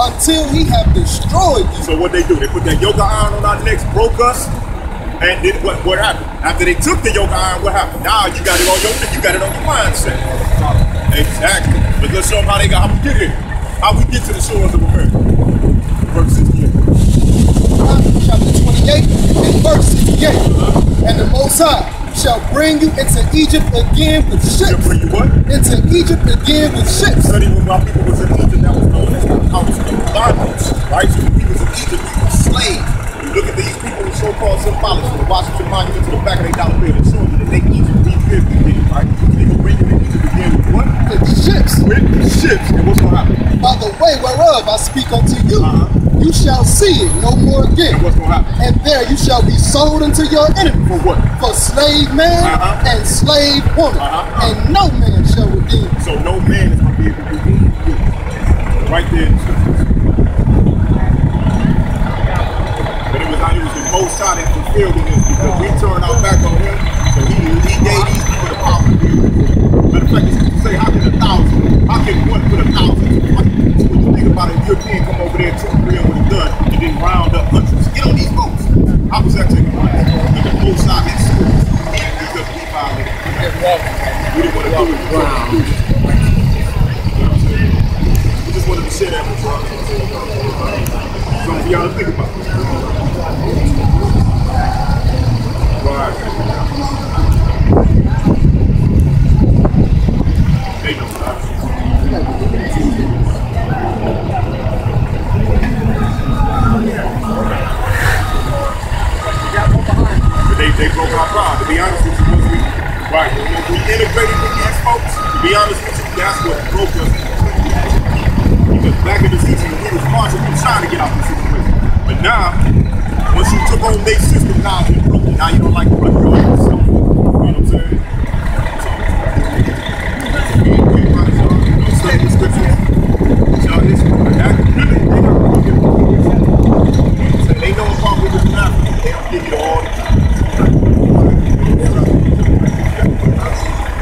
Until he have destroyed you. So what they do? They put that yoga iron on our necks, broke us, and then what happened? After they took the yoga iron, what happened? Now you got it on your mindset. Exactly. But let's show them how we get here. How we get to the shores of America. Verse 68. Chapter 28 and verse 68. And the Most High shall bring you into Egypt again with ships. Shall bring you what? Into Egypt again with ships. Study when my people was in Egypt, that was known as bondage, right? So the people in Egypt, we were slaves. You look at these people with so-called symbolics from the Washington Monument to the back of their dollar bill, it's showing you that they Egypt, we did, right? They will bring you to Egypt again with what? With ships. With ships. And what's going to happen? By the way whereof I speak unto you, you shall see it no more again. And what's going to happen? And there you shall be sold unto your enemy. For what? For slave man and slave woman. And no man shall redeem. So no man is going to be able to redeem you. Right there in the scriptures. But it was the Most High that fulfilled in this, because we turned our back on him, so he gave these people the power to do it. Matter of fact, it's say, how can one put 1,000 to fight? So when you think about it, a European come over there, 2 or 3 with a gun, and then round up hundreds. Get on these boats. How was that taking place? But the Most High had schools, because we violated. We didn't want to do it. We just wanted to share that with y'all. Something for y'all to think about. Right. They know that. But they broke our pride. To be honest with you, when we integrated with these folks, to be honest with you, that's what broke us. Because back in the season, we was marching and trying to get out of the situation. But now, once you took on their system, now it's broken. Now you don't like to run your own stuff. You know what I'm saying? So, study the scriptures. Y'all listen. That really, they don't give you all. So they know about what is happening. They don't give you all the time.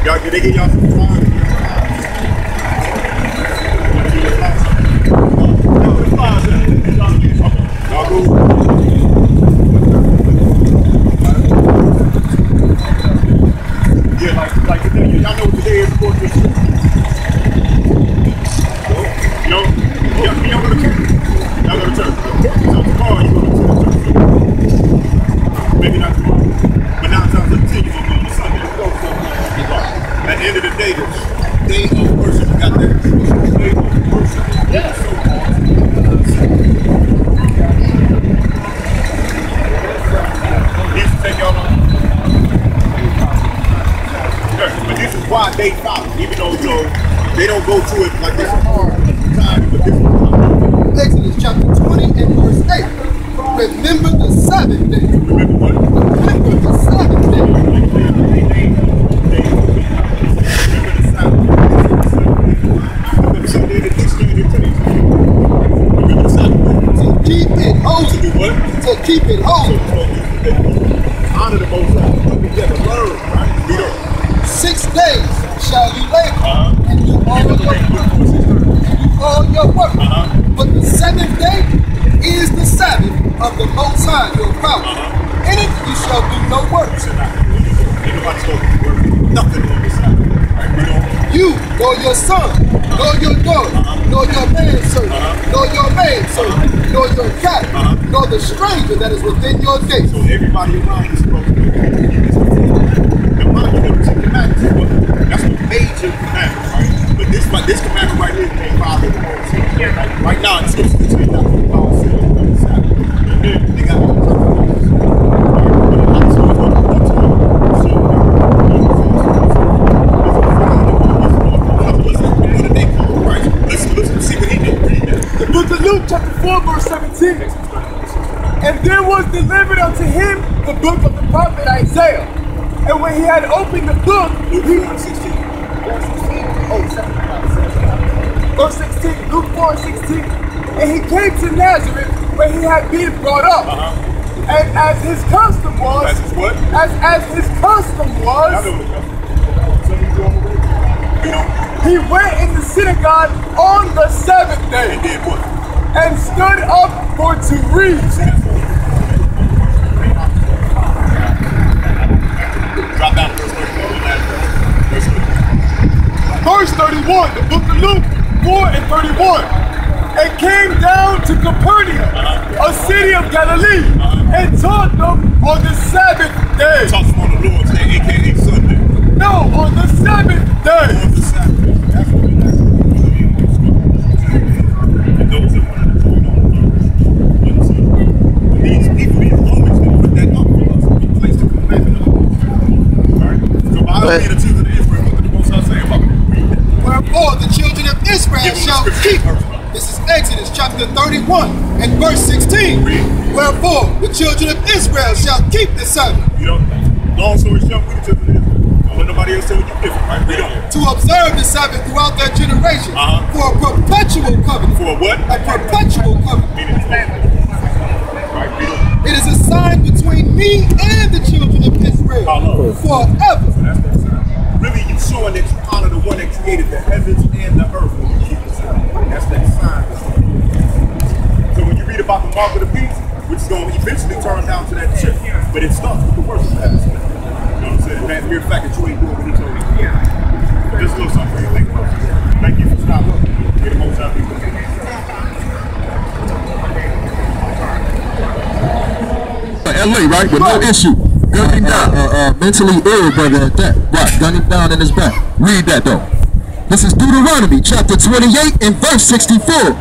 Y'all, did they get y'all some time? Yeah, like today, y'all know what today is for this. Y'all go to church. Y'all go to church. So tomorrow you go to church. Maybe not tomorrow. But 9 times out of 10 you gonna go on Sunday. At the end of the day, the day of worship, you got that. The day of worship. Yeah. He used to take y'all on. But this is why they follow, even though they don't go to it like this hard time, but this is why. Exodus chapter 20 and verse 8. Remember the Sabbath day. Remember what? Remember the Sabbath day. Remember the Sabbath day. Sunday the dictionary to tell you. Remember the Sabbath day. To keep it holy. To do what? To keep it holy. Honor the Most High. Come together, learn, right? Read up. 6 days shall you labor and do all your work. But the 7th day is the Sabbath of the Most High, your power. In it you shall do no work. Nothing on the Sabbath. Right? You, nor your son, nor your daughter, nor your manservant, nor your maidservant, nor your cat, nor the stranger that is within your gates. So everybody around is supposed to do the monument to commandments. That's what major commandments, right? But this like this commandment right here is made by the Most High. Right now, it's supposed to tell you not to follow sin on the Sabbath. And then they got listen, see what he did. Read that. The book of Luke, chapter 4, verse 17. And there was delivered unto him the book of the prophet Isaiah. And when he had opened the book, Luke 4:16. Verse 16, Luke 4:16. And he came to Nazareth, where he had been brought up. And as his custom was, As his what? As his custom was, I know what it is. he went in the synagogue on the Sabbath day And did what? and stood up for to read. Drop down to verse 31. Verse 31, the book of Luke 4 and 31. And came down to Capernaum, a city of Galilee, and taught them on the Sabbath day. Talk on the Lord's Day, aka Sunday. No, on the Sabbath day. On the Sabbath. That's what it is. And those that want to join on, you understand? These people, these Romans, they put that up for us. They placed the commandment up. Alright? So by the way, the children of Israel, what did the Most High say about it? Read that. Wherefore the children of Israel Give them shall the scripture keep. first. This is Exodus chapter 31 and verse 16. Read. Wherefore the children of Israel shall keep the Sabbath, You know, long story short, we the children of Israel. Don't let nobody else tell you different, right? Read on. to observe the Sabbath throughout their generations, Uh-huh. for a perpetual covenant. For what? A perpetual covenant. Meaning it's right, read on. It is a sign between me and the children of Israel Follow. forever. So that's that sign. Really, you showing that you honor the one that created the heavens and the earth when you keep the sign. That's that sign. So when you read about the mark of the beast, which is going to eventually turn down to that chip, but it starts with the worship habits. You know what I'm saying? That mere fact that you ain't doing what he told you. Just a little something for you. Thank you for stopping. Get the most out of people. LA, right? With no issue. Gun him down. Mentally ill brother at that. Right, gun him down in his back. Read that though. This is Deuteronomy chapter 28 and verse 64.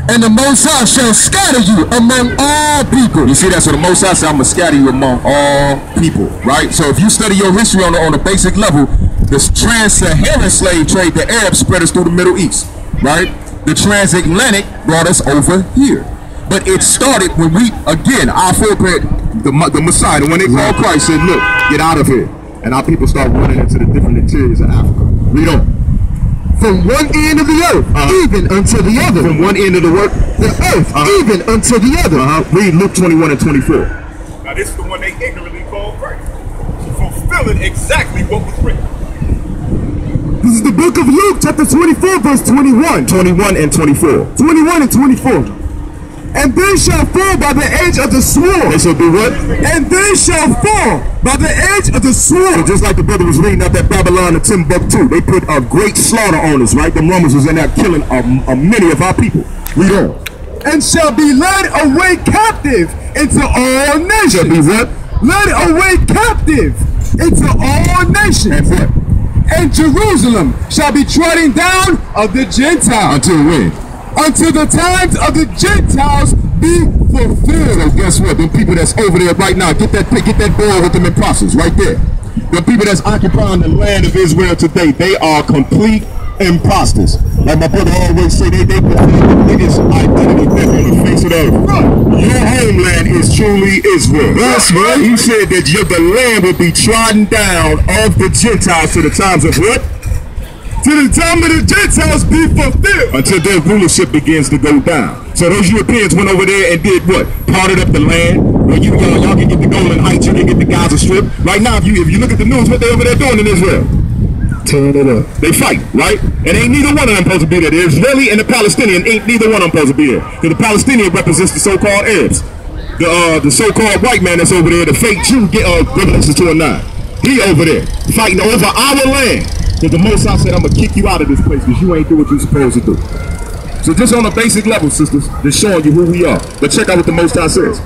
And the Most High shall scatter you among all people. You see that? So the Most High said, I'm going to scatter you among all people, right? So if you study your history on a basic level, this trans-Saharan slave trade, the Arabs spread us through the Middle East, right? The transatlantic brought us over here. But it started when we, again, our foreparent, the Messiah, when they called Christ, said, look, get out of here. And our people start running into the different interiors of Africa. Read on. From one end of the earth, even unto the other. From one end of the earth, even unto the other. Read Luke 21 and 24. Now this is the one they ignorantly called Christ. So fulfilling exactly what was written. This is the book of Luke, chapter 24, verse 21. 21 and 24. 21 and 24. And they shall fall by the edge of the sword. They shall do what? And they shall fall by the edge of the sword. So just like the brother was reading out that Babylon and Timbuktu, they put a great slaughter on us, right? The Romans was in there killing many of our people. Read on. And shall be led away captive into all nations. Shall be what? Led away captive into all nations. And what? And Jerusalem shall be trodden down of the Gentiles. Until when? Until the times of the Gentiles be fulfilled. So guess what? Them people that's over there right now, get that boy with them in process right there. The people that's occupying the land of Israel today, they are complete imposters. Like my brother always say, they put the biggest identity theft on the face of the earth. Your homeland is truly Israel. That's right. He said that the land will be trodden down of the Gentiles to the times of what? Till the time of the Gentiles be fulfilled. Until their rulership begins to go down. So those Europeans went over there and did what? Parted up the land. Well, y'all can get the Golan Heights, you can get the Gaza Strip. Right now, if you look at the news, what they over there doing in Israel? Turn it up. They fight, right? And ain't neither one of them supposed to be there. The Israeli and the Palestinian ain't neither one of them supposed to be there. Because the Palestinian represents the so-called Arabs. The so-called white man that's over there, the fake Jew, Revelation 2:9. He over there fighting over our land. Because the Most High said, I'm going to kick you out of this place because you ain't do what you're supposed to do. So just on a basic level, sisters, just showing you who we are. But check out what the Most High says.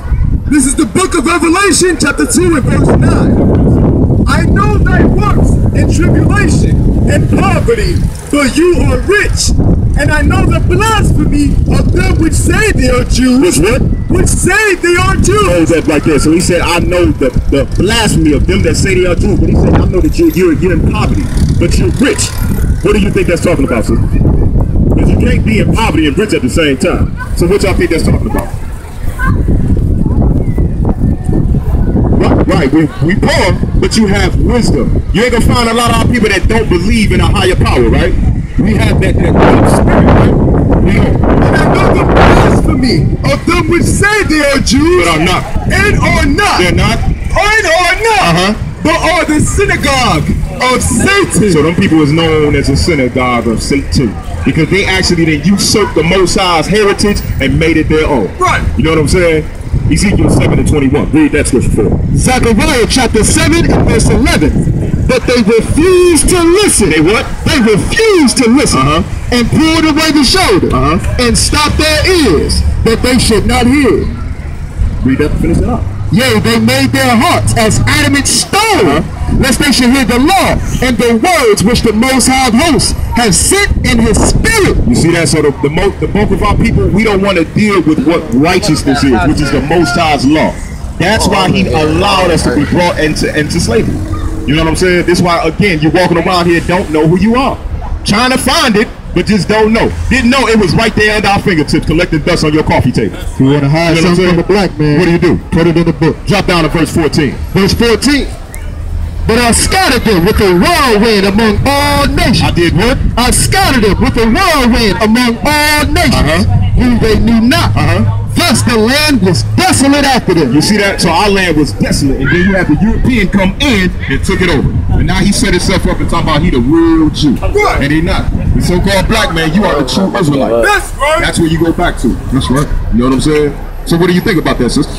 This is the book of Revelation, chapter 2 and verse 9. I know thy works and tribulation and poverty, but you are rich. And I know the blasphemy of them which say they are Jews. What? Which say they are Jews. Hold that right there. So he said, I know the blasphemy of them that say they are Jews. But he said, I know that you're in poverty, but you're rich. What do you think that's talking about, sir? Because you can't be in poverty and rich at the same time. So what y'all think that's talking about? Right, we poor, but you have wisdom. You ain't gonna find a lot of our people that don't believe in a higher power, right? We have that spirit, right? We don't. And I know the blasphemy of them which say they are Jews, But are not. and are not. They're not? And are not. But are the synagogue of Satan. So them people is known as a synagogue of Satan because they actually then usurped the Most High's heritage and made it their own. Right. You know what I'm saying? Ezekiel 7:21. Read that scripture for us. Zechariah chapter 7 and verse 11. But they refused to listen. They what? They refused to listen and pulled away the shoulder and stopped their ears that they should not hear. Read that, finish it up. Yea, they made their hearts as adamant stone, lest they should hear the law and the words which the Most High host has sent in his spirit. You see that? So the bulk of our people, we don't want to deal with what righteousness is, which is the Most High's law. That's why he allowed us to be brought into slavery. You know what I'm saying? This is why, again, you're walking around here, don't know who you are. Trying to find it, but just don't know. Didn't know it was right there under our fingertips, collecting dust on your coffee table. If you want to hide something from a black man, what do? Put it in the book. Drop down to verse 14. Verse 14. But I scattered them with a whirlwind among all nations. I did what? I scattered them with a whirlwind among all nations, whom they knew not. Thus the land was desolate after them. You see that? So our land was desolate, and then you had the European come in and took it over. And now he set himself up and talking about he the real Jew. Right. And he not. The so-called black man, you are the true Israelite. That's right. That's where you go back to. That's right. You know what I'm saying? So what do you think about that, sister?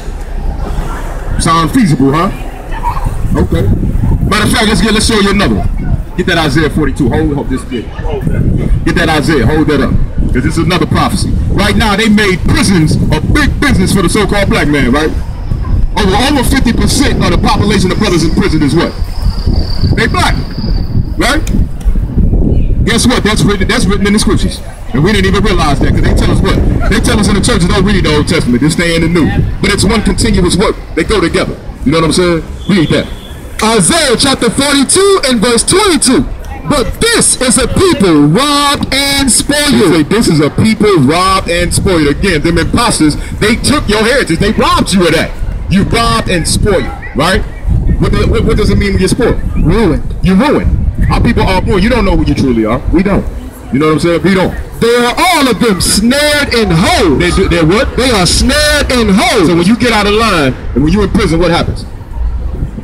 Sound feasible, huh? Okay. Matter of fact, let's show you another one. Get that Isaiah 42. Hold this bit. Get that Isaiah. Hold that up. Because this is another prophecy. Right now, they made prisons a big business for the so-called black man, right? Over 50% of the population of brothers in prison is what? They black, right? Guess what? That's written in the scriptures. And we didn't even realize that because they tell us what? They tell us in the churches don't read the Old Testament. They stay in the New. But it's one continuous work. They go together. You know what I'm saying? Read that. Isaiah chapter 42 and verse 22. But this is a people robbed and spoiled. This is a people robbed and spoiled. Again, them imposters, they took your heritage. They robbed you of that. You robbed and spoiled, right? What does it mean when you're spoiled? Ruined. You're ruined. Our people are poor. You don't know who you truly are. We don't. You know what I'm saying? We don't. They are all of them snared in holes. They're what? They are snared in holes. So when you get out of line and when you're in prison, what happens?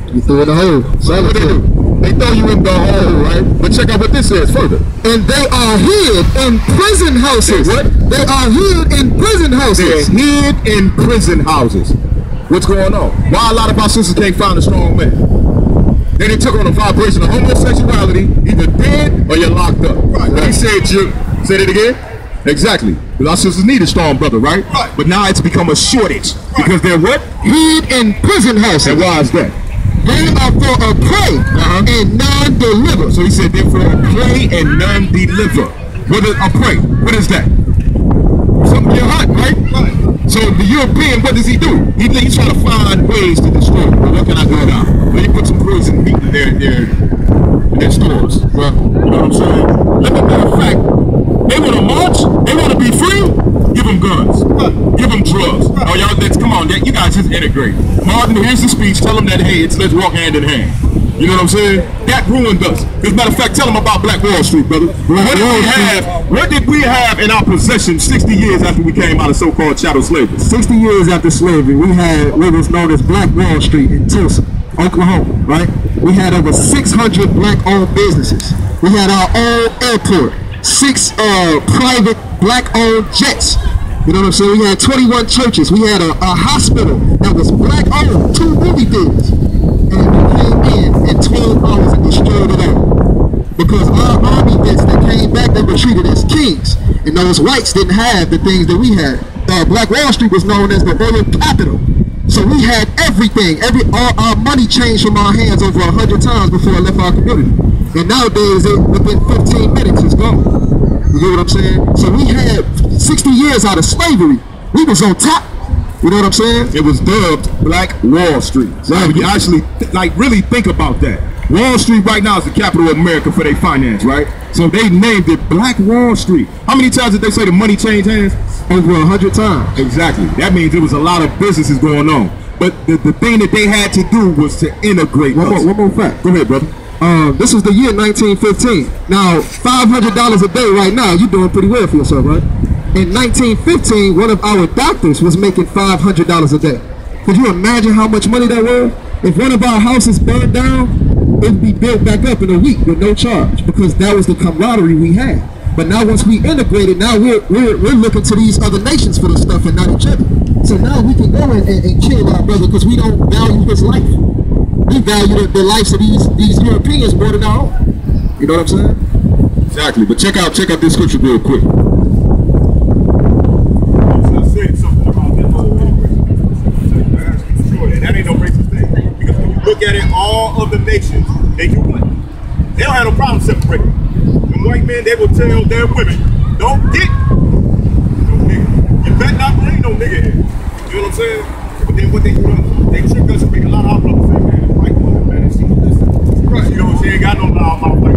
You throw in the hole. So what they do? They throw you in the hole, right? But check out what this says further. And they are hid in prison houses. What? They are hid in prison houses. They're hid in prison houses. What's going on? Why a lot of our sisters can't find a strong man? They took on a vibration of homosexuality, either dead or you're locked up. Right. They said you said it again? Exactly. Because our sisters need a strong brother, right? Right. But now it's become a shortage. Right. Because they're what? Hid in prison houses. And why is that? They are for a prey and none deliver. So he said they're for a prey and none deliver. What is a prey? What is that? Something you're hot, right? Right. So the European, what does he do? He's trying to find ways to destroy. Well, what can I do now? Well, he put some poison meat in their stores. Well, you know what I'm saying? Let me matter of fact, they want to march, they want to be free, give them guns, give them drugs. Oh, y'all, come on, you guys just integrate. Martin, here's the speech, tell them that, hey, let's walk hand in hand. You know what I'm saying? That ruined us. As a matter of fact, tell them about Black Wall Street, brother. What did we have in our possession 60 years after we came out of so-called chattel slavery? 60 years after slavery, we had what was known as Black Wall Street in Tulsa, Oklahoma, right? We had over 600 black-owned businesses. We had our own airport, 6 private black-owned jets. You know what I'm saying? We had 21 churches. We had a hospital that was black-owned, 2 movie theaters. And we came in 12 hours and destroyed it all. Because our army vets that came back, they were treated as kings. And those whites didn't have the things that we had. Black Wall Street was known as the oil capital. So we had everything. All our money changed from our hands over 100 times before I left our community. And nowadays, within 15 minutes, it's gone. You get what I'm saying? So we had 60 years out of slavery. We was on top. You know what I'm saying? It was dubbed Black Wall Street. So you actually, really think about that. Wall Street right now is the capital of America for their finance, right? So they named it Black Wall Street. How many times did they say the money changed hands? Over 100 times. Exactly. That means there was a lot of businesses going on. But the thing that they had to do was to integrate us. One more fact. Go ahead, brother. This was the year 1915. Now, $500 a day right now, you're doing pretty well for yourself, right? In 1915, one of our doctors was making $500 a day. Could you imagine how much money that was? If one of our houses burned down, it would be built back up in a week with no charge, because that was the camaraderie we had. But now once we integrated, now we're looking to these other nations for this stuff and not each other. So now we can go and kill our brother because we don't value his life. We value the lives of these Europeans more than our own. You know what I'm saying? Exactly. But check out this scripture real quick. That ain't no racist thing. Because when you look at it, all of the nations, they do what? They don't have no problem separating. The white men, they will tell their women, don't get no nigga. You better not bring no nigga here. You know what I'm saying? But then what they do, they trick us and make a lot of our brothers say, man, the white woman, man, she right. You know, she ain't got no loud mouth like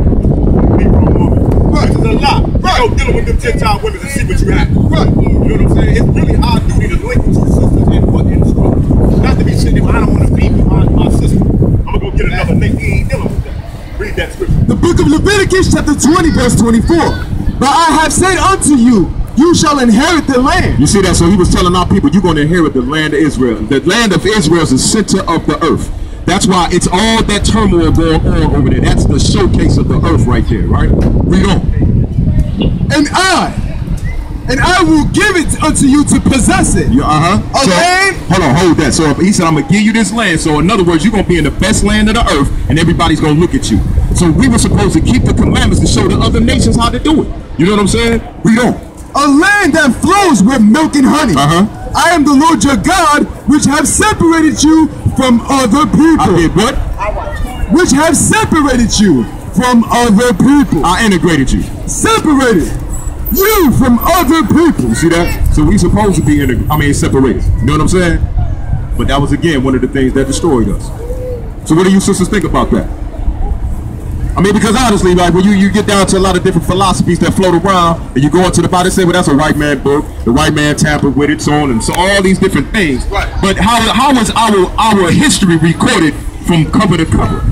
Negro woman. Right. This is a lot. Right. Go dealing with them Gentile women and see what you have. Right. You know what I'm saying? It's really our duty to link with your sisters and put in struggle. Not to be sitting there, I don't want to be my sister. I'm going to go get another nigga. He ain't dealing with that. Read that scripture. The book of Leviticus chapter 20 verse 24. But I have said unto you, you shall inherit the land. You see that? So he was telling our people, you're going to inherit the land of Israel. The land of Israel is the center of the earth. That's why it's all that turmoil going on over there. That's the showcase of the earth right there, right? Read on. And I will give it unto you to possess it. Yeah, A land. Hold on, hold that. So he said, I'm going to give you this land. So in other words, you're going to be in the best land of the earth and everybody's going to look at you. So we were supposed to keep the commandments to show the other nations how to do it. You know what I'm saying? Read on. A land that flows with milk and honey. I am the Lord your God, which have separated you from other people. I did what? Which have separated you from other people. I integrated you. Separated you from other people. You see that? So we supposed to be separated. You know what I'm saying? But that was again one of the things that destroyed us. So what do you sisters think about that? I mean, because honestly, like when you get down to a lot of different philosophies that float around, and you go into the Bible and say, well, that's a white man book, the white man tampered with it, so on, and so all these different things. Right. But how was our history recorded from cover to cover?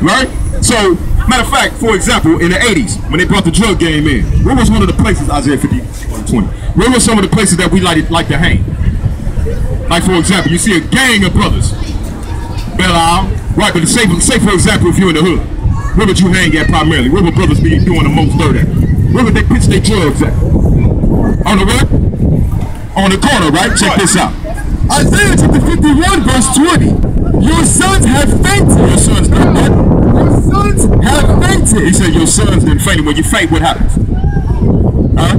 Right? So, matter of fact, for example, in the 80s, when they brought the drug game in, where was one of the places, Isaiah 50:20, where were some of the places that we like to hang? Like, for example, you see a gang of brothers, Belle Isle, right, but say for example, if you're in the hood, where would you hang at primarily? Where would brothers be doing the most dirt at? Where would they pitch their drugs at? On the what? On the corner, right? Check this out. Isaiah chapter 51 verse 20. Your sons have fainted. Your sons done what? Your sons have fainted. He said your sons didn't faint. When you faint, what happens? Huh?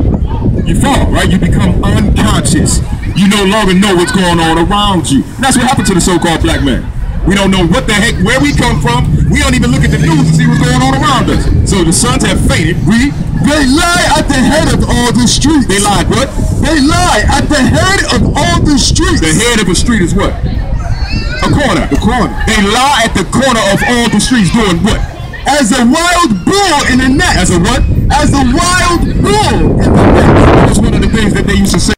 You fall, right? You become unconscious. You no longer know what's going on around you. And that's what happened to the so-called black man. We don't know what the heck, where we come from. We don't even look at the news to see what's going on around us. So the sons have fainted. Read. They lie at the head of all the streets. They lied what? They lie at the head of all the streets. The head of a street is what? A corner. The corner. They lie at the corner of all the streets doing what? As a wild bull in the net. As a what? As a wild bull in the net. That's one of the things that they used to say.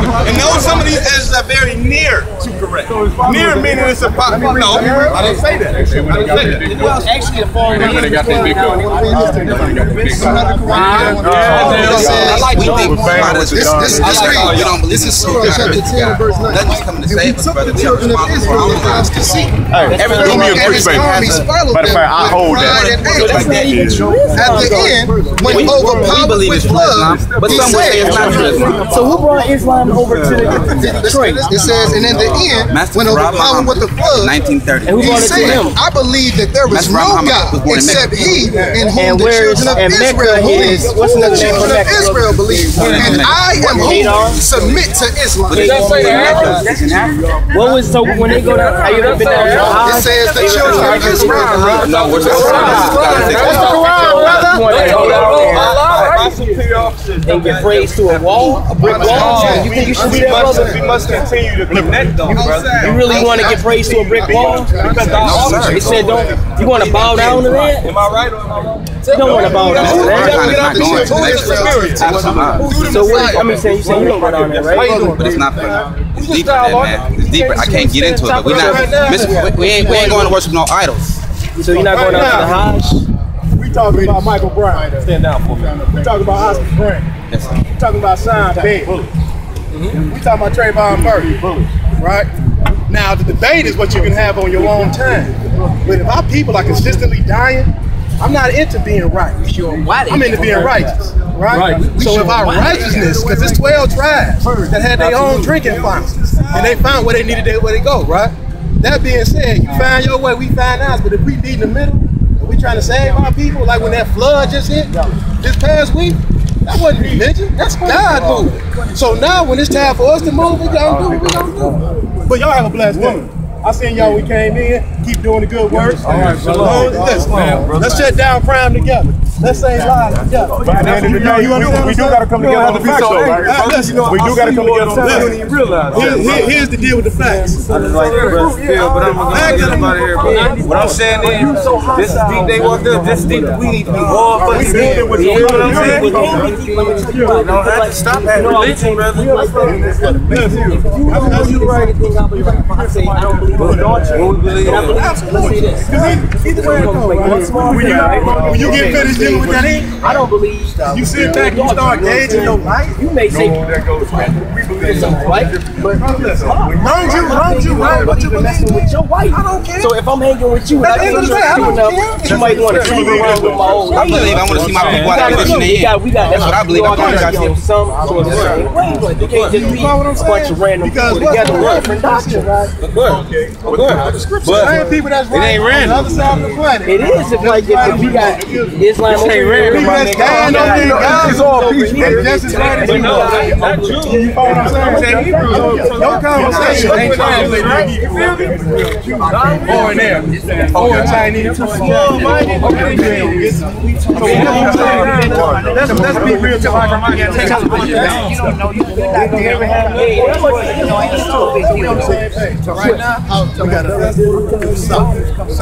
And those some of these edges are very near to correct. Near meaning it's a pop. No, I didn't say that. I didn't say that. Well, actually, the fall got this big I like we think about this. This is so good. Nothing's coming to save us, brother. We are responsible for all of us to see. do me a quick favor. Matter of fact, I hold that. At the end, when overpowered with love, but some would say it's not true. So who brought Islam over over to Detroit. It says, and in the end, when overpowered with the flood, 1930. he said, I believe that there was no God except he in whom the children of Israel believe. What's the name of Children of Israel believe. And I am who submit to Islam. What was, so when they go down, have you ever been down to It says the children of Israel. No, what's the and get praised to a wall, a brick wall? You think you should be that, brother? We must continue to connect, though, brother. You really want to get praised to a brick wall? They said, don't, you want to bow down to that? Am I right or am I wrong? You don't want to bow down to that. So what, I mean, you saying you don't go down there, right? But it's not for it's deeper than that, man. It's deeper. I can't get into it, but we ain't going to worship no idols. So you're not going out to the Hajj? We talking about Michael Brown. Stand down for me. We talking about Oscar Grant. Yes, sir. We talking about Sean Bed. We talking about Trayvon Burke. Right? Now the debate is what you can have on your own time. But if our people are consistently dying, I'm not into being right. I'm into being righteous. Right? So if our righteousness, because there's 12 tribes that had their own drinking fountains, and they found where they needed to where they go, right? That being said, you find your way, we find ours, but if we meet in the middle, and we trying to save our people, like when that flood just hit this past week, that wasn't religion, that's God moving. So now when it's time for us to move, we gonna do what we gonna do. But y'all have a blessed day. I seen y'all when we came in, keep doing the good work. All right, let's shut down crime together. Let's say lies together. At the end of the day, we do gotta come together on the facts, though, right? We do gotta come together on the facts. Here's the deal with the facts. I just like the brother feel, but I'm gonna get him out of here, bro. What I'm saying is, this is deep, they walked up, this deep, we need to be all for this deep. You know what I'm saying? You don't have to stop at religion, brother. I say I don't believe in adultery. I believe, let's say this. Either way it goes, when you get finished dealing with that ink, I don't believe you sit back and you start gauging your life. You may say right, but Don't you right what you believe with your wife. I don't care. So if I'm hanging with you, I don't care. you might want to sleep around with my old I believe I want to see my people out of the condition they in. That's what I believe. I probably got to see some sort of same way, but they can't just be a bunch of random people together with different doctrines. But people that's right on the other side of the planet. It is if like if we got Islam over here, It's all peace, man. Just as right as you know. You know what I'm saying? Your conversation ain't translated. Or in there. Or in Chinese. Let's be real. You don't know. You're not there. Right now, we got to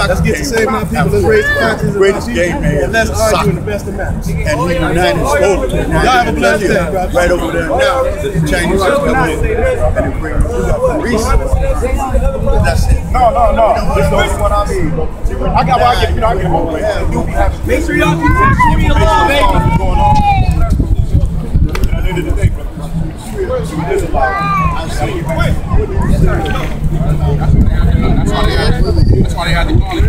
let's get to save my people. Let's raise the conscience Greatest game, man. and let's argue in the best of manners. And he united slowly. Y'all have a blessed day. Right over there now, the Chinese are coming in and they bring resources. That's it. No. This is what I mean. I got what I get. I get them all. Make sure y'all keep me along, baby. Going on. At the end of the day, brother, there's a lot. I've seen you. That's why they had to call it.